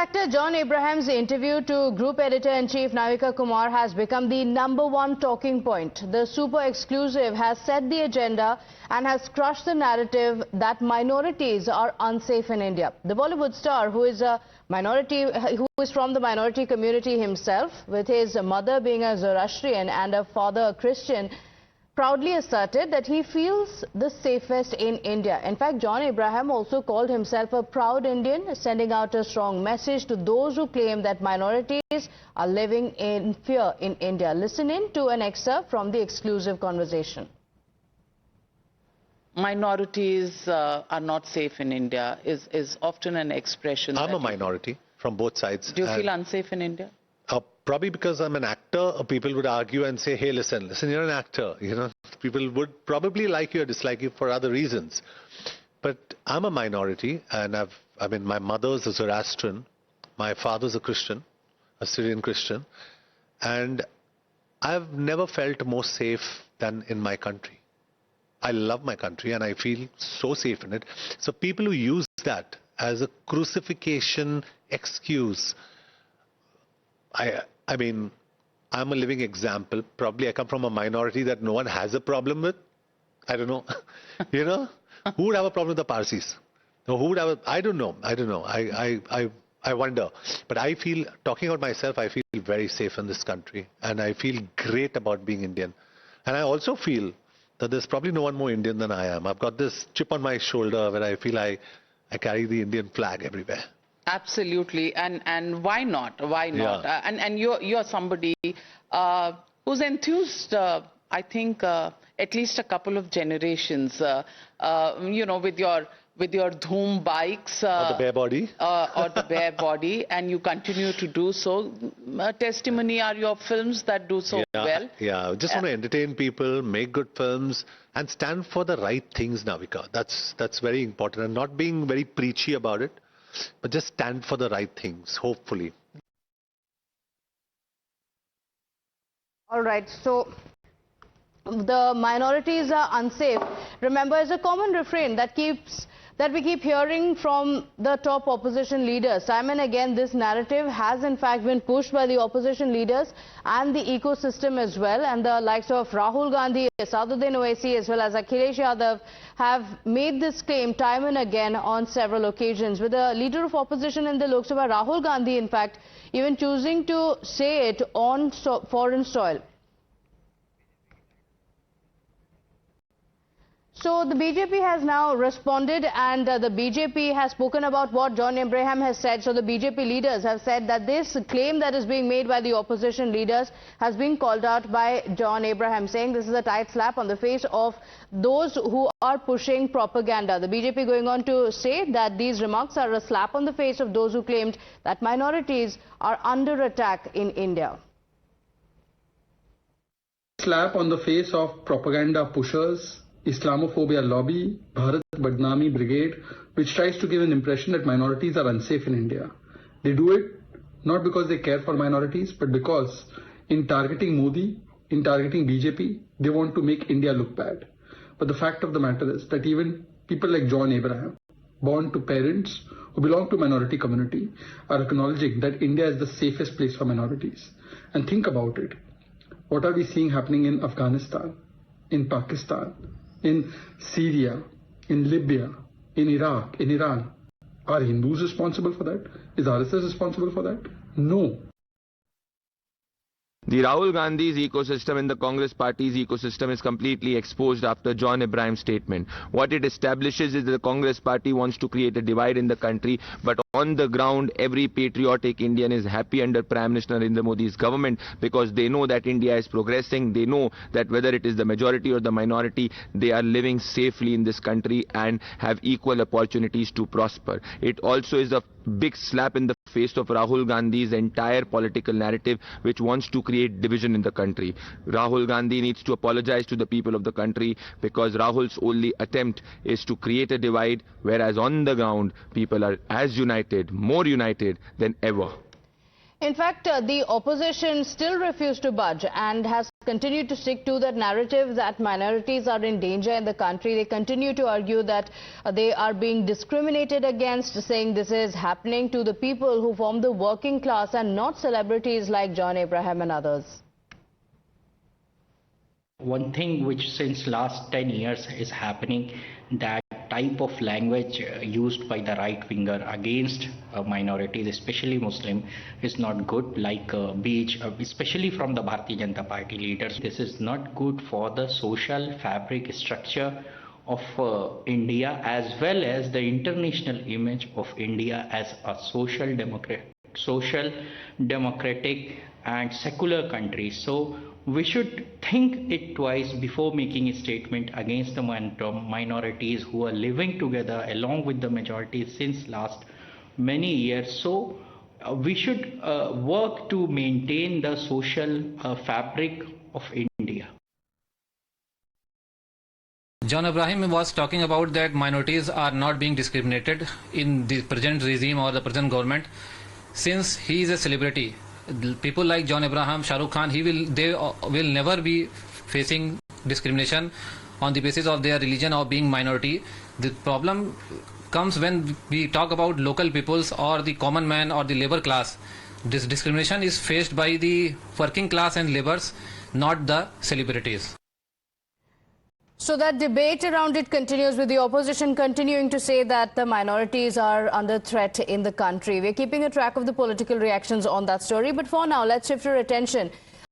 actor John Abraham's interview to Group Editor-in-Chief Navika Kumar has become the #1 talking point. The super exclusive has set the agenda and has crushed the narrative that minorities are unsafe in India. The Bollywood star, who is from the minority community himself, with his mother being a Zoroastrian and a father a Christian, proudly asserted that he feels the safest in India. In fact, John Abraham also called himself a proud Indian, sending out a strong message to those who claim that minorities are living in fear in India. Listen in to an excerpt from the exclusive conversation. Minorities are not safe in India is often an expression. I'm a minority from both sides. Do you feel unsafe in India? Probably because I'm an actor, people would argue and say, hey, listen, you're an actor. You know, people would probably like you or dislike you for other reasons. But I'm a minority, and my mother's a Zoroastrian, my father's a Christian, a Syrian Christian, and I've never felt more safe than in my country. I love my country and I feel so safe in it. So people who use that as a crucifixion excuse, I mean, I'm a living example. Probably I come from a minority that no one has a problem with. I don't know. You know, who would have a problem with the Parsis? No, who would have I don't know. I wonder. But I feel, talking about myself, I feel very safe in this country. And I feel great about being Indian. And I also feel that there's probably no one more Indian than I am. I've got this chip on my shoulder where I feel I carry the Indian flag everywhere. Absolutely, and why not? Why not? Yeah. And you're somebody who's enthused. I think at least a couple of generations. You know, with your Dhoom bikes, Or the bare body, or the bare body, and you continue to do so. Testimony are your films that do so well. Yeah, just want to entertain people, make good films, and stand for the right things, Navika. That's very important, and not being very preachy about it, but just stand for the right things, hopefully. All right, so the minorities are unsafe. Remember, it's a common refrain that we keep hearing from the top opposition leaders. Time and again, this narrative has in fact been pushed by the opposition leaders and the ecosystem as well. And the likes of Rahul Gandhi, Asaduddin Owaisi as well as Akhilesh Yadav have made this claim time and again on several occasions. With the leader of opposition in the Lok Sabha, Rahul Gandhi, in fact, even choosing to say it on foreign soil. So the BJP has now responded, and the BJP has spoken about what John Abraham has said. So the BJP leaders have said that this claim that is being made by the opposition leaders has been called out by John Abraham, saying this is a tight slap on the face of those who are pushing propaganda. The BJP going on to say that these remarks are a slap on the face of those who claimed that minorities are under attack in India. Slap on the face of propaganda pushers, Islamophobia lobby, Bharat Badnami Brigade, which tries to give an impression that minorities are unsafe in India. They do it not because they care for minorities, but because in targeting Modi, in targeting BJP, they want to make India look bad. But the fact of the matter is that even people like John Abraham, born to parents who belong to minority community, are acknowledging that India is the safest place for minorities. And think about it. What are we seeing happening in Afghanistan, in Pakistan, in Syria, in Libya, in Iraq, in Iran? Are Hindus responsible for that? Is RSS responsible for that? No. The Rahul Gandhi's ecosystem and the Congress party's ecosystem is completely exposed after John Abraham's statement. What it establishes is that the Congress party wants to create a divide in the country, but on the ground, every patriotic Indian is happy under Prime Minister Narendra Modi's government because they know that India is progressing. They know that whether it is the majority or the minority, they are living safely in this country and have equal opportunities to prosper. It also is a big slap in the face of Rahul Gandhi's entire political narrative, which wants to create division in the country. Rahul Gandhi needs to apologize to the people of the country because Rahul's only attempt is to create a divide, whereas on the ground, people are as united, more united than ever. In fact, the opposition still refused to budge and has continue to stick to that narrative that minorities are in danger in the country. They continue to argue that they are being discriminated against, saying this is happening to the people who form the working class and not celebrities like John Abraham and others. One thing which since last 10 years is happening, that type of language used by the right winger against minorities, especially Muslim, is not good, like especially from the Bharatiya Janata Party leaders. This is not good for the social fabric structure of India, as well as the international image of India as a social democratic and secular country. So we should think it twice before making a statement against the minorities who are living together along with the majority since last many years. So we should work to maintain the social fabric of India. John Abraham was talking about that minorities are not being discriminated in the present regime or the present government. Since he is a celebrity, people like John Abraham, Shah Rukh Khan, they will never be facing discrimination on the basis of their religion or being minority. The problem comes when we talk about local peoples or the common man or the labor class. This discrimination is faced by the working class and laborers, not the celebrities. So that debate around it continues, with the opposition continuing to say that the minorities are under threat in the country. We're keeping a track of the political reactions on that story. But for now, let's shift our attention